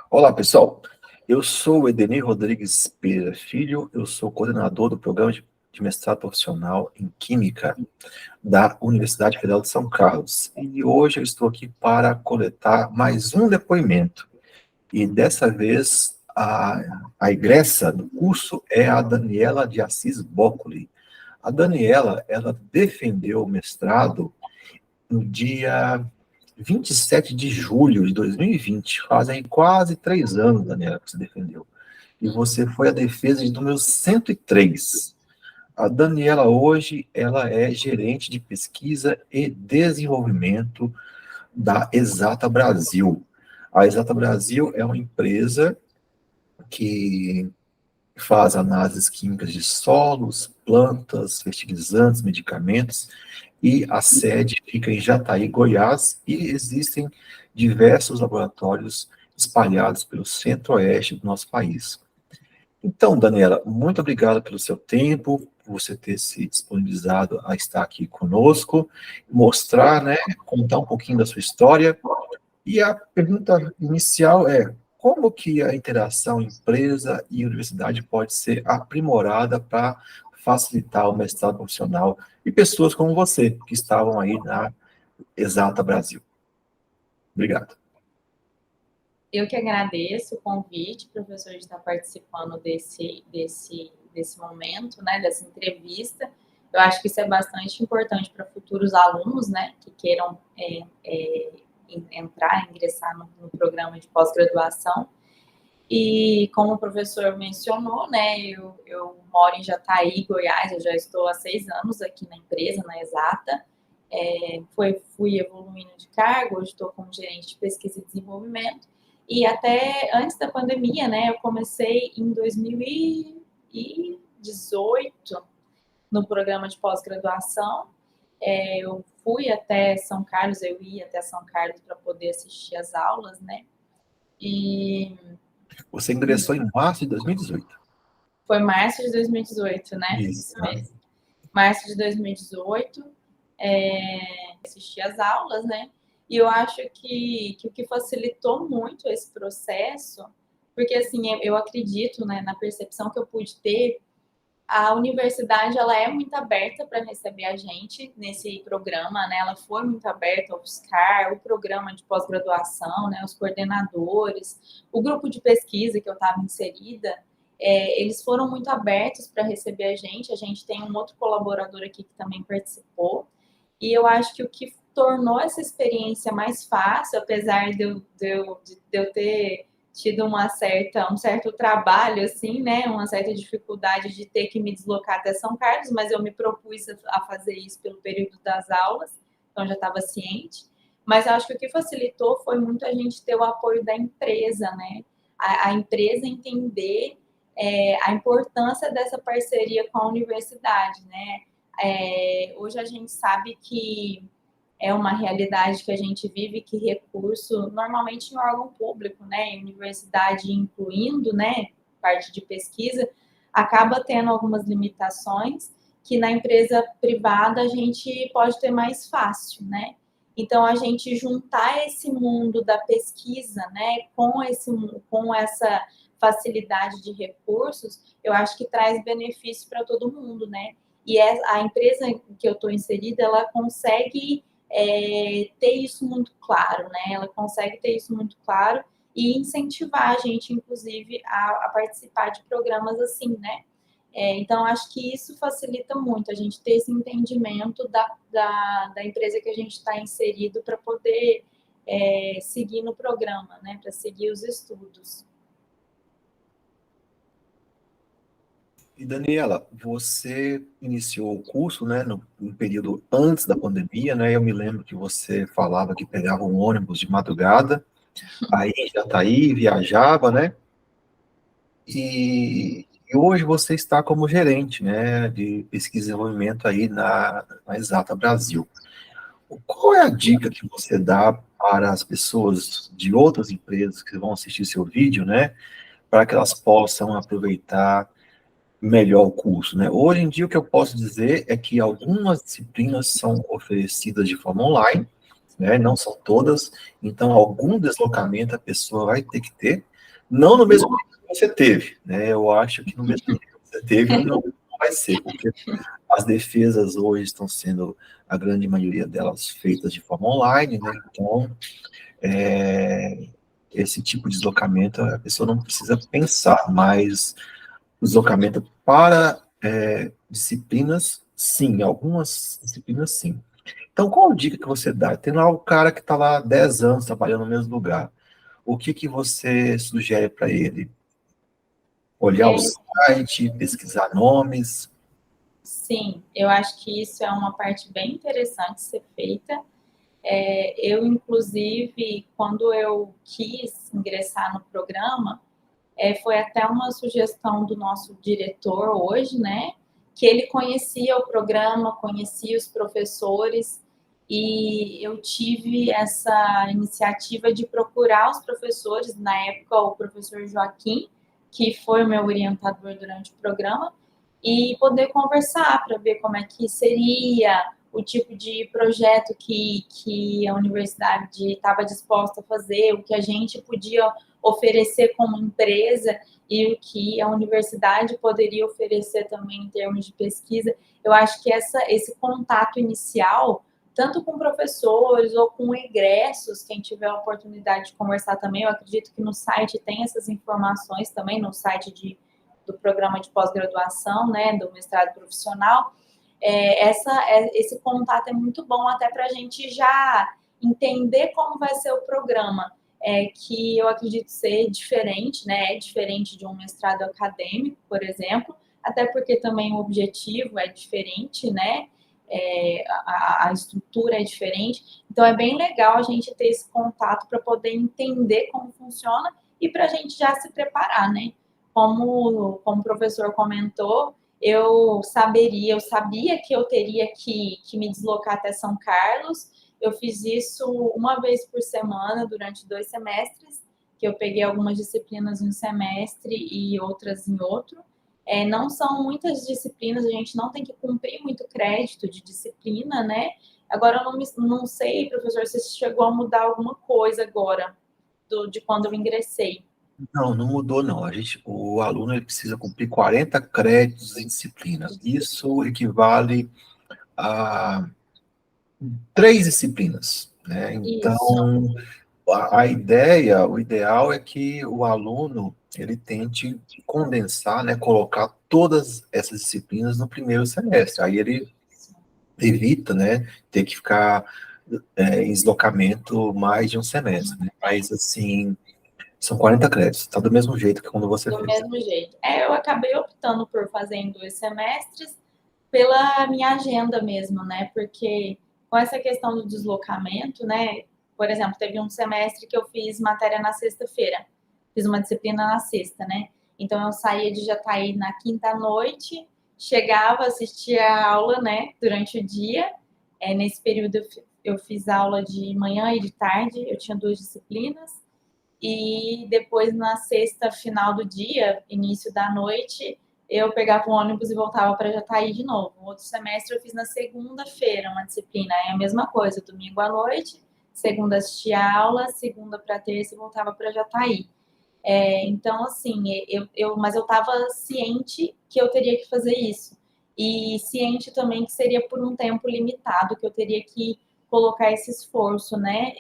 Olá, pessoal. Eu sou o Edenir Rodrigues Pereira Filho, eu sou coordenador do programa de mestrado profissional em Química da Universidade Federal de São Carlos. E hoje eu estou aqui para coletar mais um depoimento. E dessa vez, a egressa do curso é a Daniela de Assis Boccoli. A Daniela, ela defendeu o mestrado no dia 27 de julho de 2020. Fazem quase 3 anos, Daniela, que você defendeu. E você foi a defesa de número 103. A Daniela hoje, ela é gerente de pesquisa e desenvolvimento da Exata Brasil. A Exata Brasil é uma empresa que faz análises químicas de solos, plantas, fertilizantes, medicamentos, e a sede fica em Jataí, Goiás, e existem diversos laboratórios espalhados pelo centro-oeste do nosso país. Então, Daniela, muito obrigado pelo seu tempo, por você ter se disponibilizado a estar aqui conosco, mostrar, né, contar um pouquinho da sua história. E a pergunta inicial é: como que a interação empresa e universidade pode ser aprimorada para facilitar o mestrado profissional e pessoas como você, que estavam aí na Exata Brasil? Obrigado. Eu que agradeço o convite, professor, de estar participando desse momento, né, dessa entrevista. Eu acho que isso é bastante importante para futuros alunos, né, que queiram ingressar no programa de pós-graduação. E como o professor mencionou, né, eu moro em Jataí, Goiás, eu já estou há 6 anos aqui na empresa, na Exata. Fui evoluindo de cargo, hoje estou como gerente de pesquisa e desenvolvimento. E até antes da pandemia, né, eu comecei em 2018 no programa de pós-graduação. Eu fui até São Carlos, eu ia até São Carlos para poder assistir às aulas, né? E Você ingressou em março de 2018. foi março de 2018, né? Isso mesmo. Março de 2018, assisti às aulas, né? E eu acho que o que facilitou muito esse processo, porque assim, eu acredito, né, na percepção que eu pude ter, a universidade ela é muito aberta para receber a gente nesse programa, né? Ela foi muito aberta ao buscar o programa de pós-graduação, né? Os coordenadores, o grupo de pesquisa que eu estava inserida, eles foram muito abertos para receber a gente. A gente tem um outro colaborador aqui que também participou. E eu acho que o que tornou essa experiência mais fácil, apesar de eu ter tido um certo trabalho, assim, né, uma certa dificuldade de ter que me deslocar até São Carlos, mas eu me propus a fazer isso pelo período das aulas, então já estava ciente. Mas eu acho que o que facilitou foi muito a gente ter o apoio da empresa, né, a empresa entender a importância dessa parceria com a universidade, né. Hoje a gente sabe que é uma realidade que a gente vive, que recurso, normalmente em órgão público, né, em universidade incluindo, né, parte de pesquisa, acaba tendo algumas limitações que na empresa privada a gente pode ter mais fácil, né? Então, a gente juntar esse mundo da pesquisa, né, com essa facilidade de recursos, eu acho que traz benefício para todo mundo, né? E a empresa que eu estou inserida, ela consegue ter isso muito claro, né? Ela consegue ter isso muito claro e incentivar a gente, inclusive, a participar de programas assim, né? Então, acho que isso facilita muito, a gente ter esse entendimento da empresa que a gente está inserido para poder seguir no programa, né? Para seguir os estudos. E, Daniela, você iniciou o curso, né, no período antes da pandemia, né? Eu me lembro que você falava que pegava um ônibus de madrugada, aí em Jataí, viajava, né? E hoje você está como gerente, né, de pesquisa e desenvolvimento aí na Exata Brasil. Qual é a dica que você dá para as pessoas de outras empresas que vão assistir seu vídeo, né, para que elas possam aproveitar melhor o curso, né? Hoje em dia, o que eu posso dizer é que algumas disciplinas são oferecidas de forma online, né? Não são todas. Então, algum deslocamento a pessoa vai ter que ter, não no mesmo nível que você teve, né? Eu acho que no mesmo nível que você teve não vai ser, porque as defesas hoje estão sendo, a grande maioria delas, feitas de forma online, né? Então, esse tipo de deslocamento a pessoa não precisa pensar, mas deslocamento para disciplinas, sim, algumas disciplinas, sim. Então, qual a dica que você dá? Tem lá o cara que está lá há 10 anos trabalhando no mesmo lugar. O que que você sugere para ele? Olhar o É, site, pesquisar nomes? sim, eu acho que isso é uma parte bem interessante de ser feita. Eu, inclusive, quando eu quis ingressar no programa, foi até uma sugestão do nosso diretor hoje, né? Que ele conhecia o programa, conhecia os professores, e eu tive essa iniciativa de procurar os professores, na época o professor Joaquim, que foi o meu orientador durante o programa, e poder conversar para ver como é que seria o tipo de projeto que a universidade estava disposta a fazer, o que a gente podia oferecer como empresa e o que a universidade poderia oferecer também em termos de pesquisa. Eu acho que esse contato inicial, tanto com professores ou com egressos, quem tiver a oportunidade de conversar também, eu acredito que no site tem essas informações também, no site do programa de pós-graduação, né, do mestrado profissional. Esse contato é muito bom até para a gente já entender como vai ser o programa, que eu acredito ser diferente, né? É diferente de um mestrado acadêmico, por exemplo, até porque também o objetivo é diferente, né? A estrutura é diferente. Então, é bem legal a gente ter esse contato para poder entender como funciona e para a gente já se preparar, né? Como o professor comentou, eu sabia que eu teria que me deslocar até São Carlos. Eu fiz isso uma vez por semana durante 2 semestres, que eu peguei algumas disciplinas em um semestre e outras em outro. Não são muitas disciplinas, a gente não tem que cumprir muito crédito de disciplina, né? Agora, eu não sei, professor, se chegou a mudar alguma coisa agora de quando eu ingressei. Não, não mudou, não. O aluno ele precisa cumprir 40 créditos em disciplina. Isso equivale a 3 disciplinas, né? Isso, Então, a ideia, o ideal é que o aluno ele tente condensar, né, colocar todas essas disciplinas no primeiro semestre. Aí ele evita, né, ter que ficar em deslocamento mais de um semestre, né? Mas assim, são 40 créditos, tá do mesmo jeito que quando você do fez. mesmo jeito. Eu acabei optando por fazer em 2 semestres pela minha agenda mesmo, né? Porque com essa questão do deslocamento, né? Por exemplo, teve um semestre que eu fiz matéria na sexta-feira, fiz uma disciplina na sexta, né? Então eu saía de Jataí na quinta noite, chegava, assistia a aula, né? Durante o dia. Nesse período eu fiz aula de manhã e de tarde, eu tinha 2 disciplinas. E depois, na sexta, final do dia, início da noite, eu pegava o ônibus e voltava para Jataí de novo. O outro semestre eu fiz na segunda-feira uma disciplina, é a mesma coisa, domingo à noite, segunda assistia a aula, segunda para terça e voltava para Jataí. Então, assim, mas eu estava ciente que eu teria que fazer isso. E ciente também que seria por um tempo limitado, que eu teria que colocar esse esforço, né,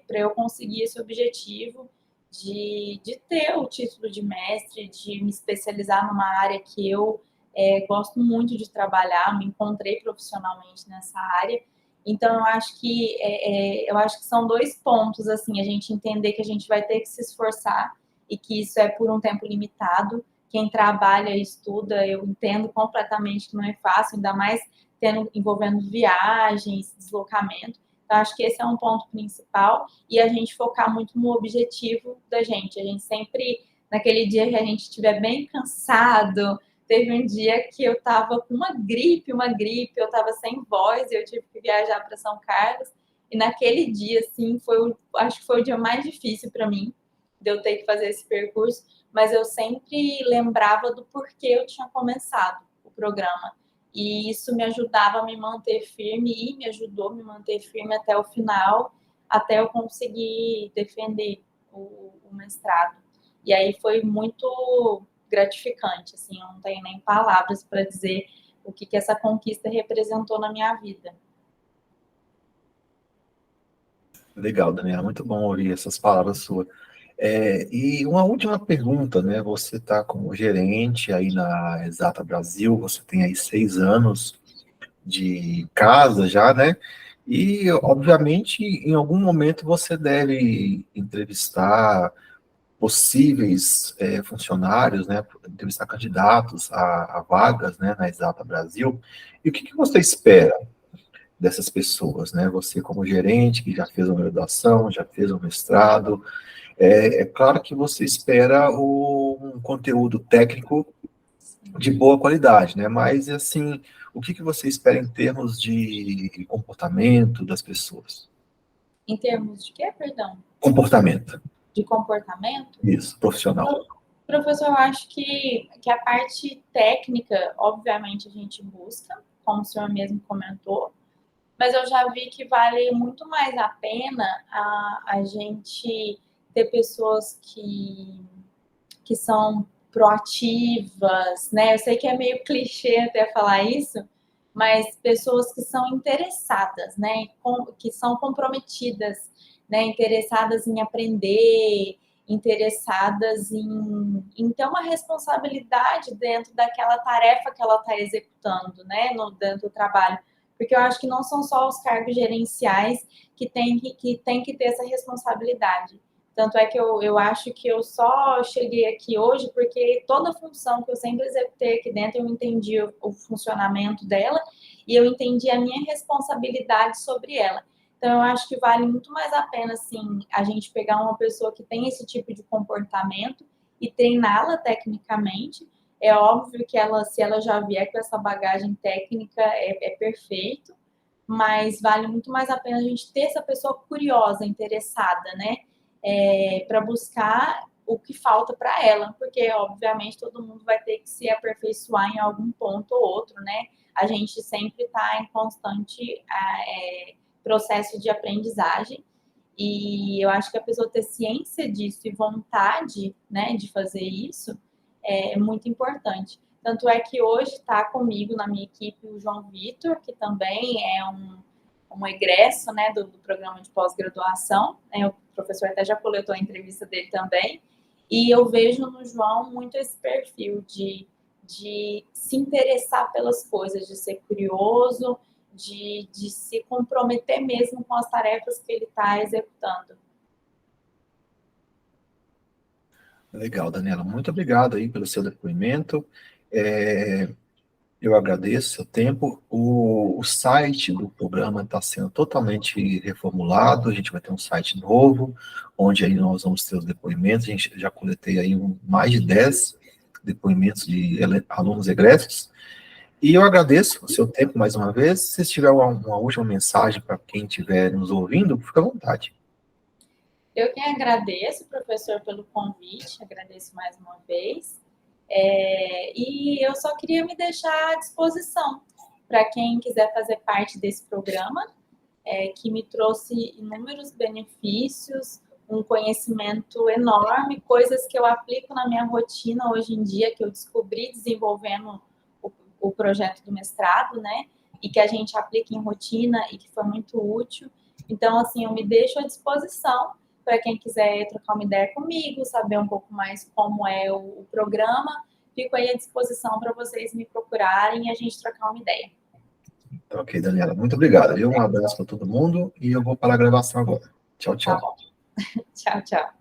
para eu conseguir esse objetivo de ter o título de mestre, de me especializar numa área que eu gosto muito de trabalhar, me encontrei profissionalmente nessa área. Então, eu acho que são 2 pontos, assim, a gente entender que a gente vai ter que se esforçar e que isso é por um tempo limitado. Quem trabalha e estuda, eu entendo completamente que não é fácil, ainda mais envolvendo viagens, deslocamento. Então, acho que esse é um ponto principal e a gente focar muito no objetivo da gente. A gente sempre, naquele dia que a gente estiver bem cansado, teve um dia que eu estava com uma gripe, eu estava sem voz, e eu tive que viajar para São Carlos. E naquele dia, assim, acho que foi o dia mais difícil para mim, de eu ter que fazer esse percurso, mas eu sempre lembrava do porquê eu tinha começado o programa. E isso me ajudava a me manter firme e me ajudou a me manter firme até o final. até eu conseguir defender o mestrado. E aí foi muito gratificante, assim, eu não tenho nem palavras para dizer o que essa conquista representou na minha vida. Legal, Daniela, muito bom ouvir essas palavras suas. E uma última pergunta, né? Você está como gerente aí na Exata Brasil, você tem aí 6 anos de casa já, né? E, obviamente, em algum momento você deve entrevistar possíveis funcionários, né? Entrevistar candidatos a vagas, né? Na Exata Brasil. E o que você espera dessas pessoas, né? Você como gerente que já fez uma graduação, já fez um mestrado, é claro que você espera um conteúdo técnico de boa qualidade, né? Mas, assim, o que você espera em termos de comportamento das pessoas? Em termos de quê, perdão? Comportamento. De comportamento? Isso, profissional. Professor, eu acho que a parte técnica, obviamente, a gente busca, como o senhor mesmo comentou, mas eu já vi que vale muito mais a pena a gente ter pessoas que são proativas, né? Eu sei que é meio clichê até falar isso, mas pessoas que são interessadas, né? Que são comprometidas, né? Interessadas em aprender, interessadas em ter uma responsabilidade dentro daquela tarefa que ela está executando, né? Dentro do trabalho. Porque eu acho que não são só os cargos gerenciais que têm que ter essa responsabilidade. Tanto é que eu acho que eu só cheguei aqui hoje porque toda função que eu sempre executei aqui dentro, eu entendi o funcionamento dela e eu entendi a minha responsabilidade sobre ela. Então, eu acho que vale muito mais a pena, assim, a gente pegar uma pessoa que tem esse tipo de comportamento e treiná-la tecnicamente. É óbvio que se ela já vier com essa bagagem técnica, é perfeito, mas vale muito mais a pena a gente ter essa pessoa curiosa, interessada, né? Para buscar o que falta para ela, porque, obviamente, todo mundo vai ter que se aperfeiçoar em algum ponto ou outro, né? A gente sempre está em constante processo de aprendizagem, e eu acho que a pessoa ter ciência disso e vontade, né, de fazer isso é muito importante. Tanto é que hoje está comigo na minha equipe o João Vitor, que também é um egresso, né, do programa de pós-graduação, né, o professor até já coletou a entrevista dele também, e eu vejo no João muito esse perfil de se interessar pelas coisas, de ser curioso, de se comprometer mesmo com as tarefas que ele está executando. Legal, Daniela. Muito obrigado aí pelo seu depoimento. Eu agradeço o seu tempo. O site do programa está sendo totalmente reformulado. A gente vai ter um site novo, onde aí nós vamos ter os depoimentos. A gente já coletei aí mais de 10 depoimentos de alunos egressos. E eu agradeço o seu tempo mais uma vez. Se tiver uma última mensagem para quem estiver nos ouvindo, fica à vontade. Eu que agradeço, professor, pelo convite, agradeço mais uma vez. E eu só queria me deixar à disposição para quem quiser fazer parte desse programa, que me trouxe inúmeros benefícios, um conhecimento enorme, coisas que eu aplico na minha rotina hoje em dia, que eu descobri desenvolvendo o projeto do mestrado, né? E que a gente aplica em rotina e que foi muito útil. Então, assim, eu me deixo à disposição para quem quiser trocar uma ideia comigo, saber um pouco mais como é o programa. Fico aí à disposição para vocês me procurarem e a gente trocar uma ideia. Ok, Daniela, muito obrigado. Um abraço para todo mundo e eu vou para a gravação agora. Tchau, Tá tchau. bom. Tchau, tchau.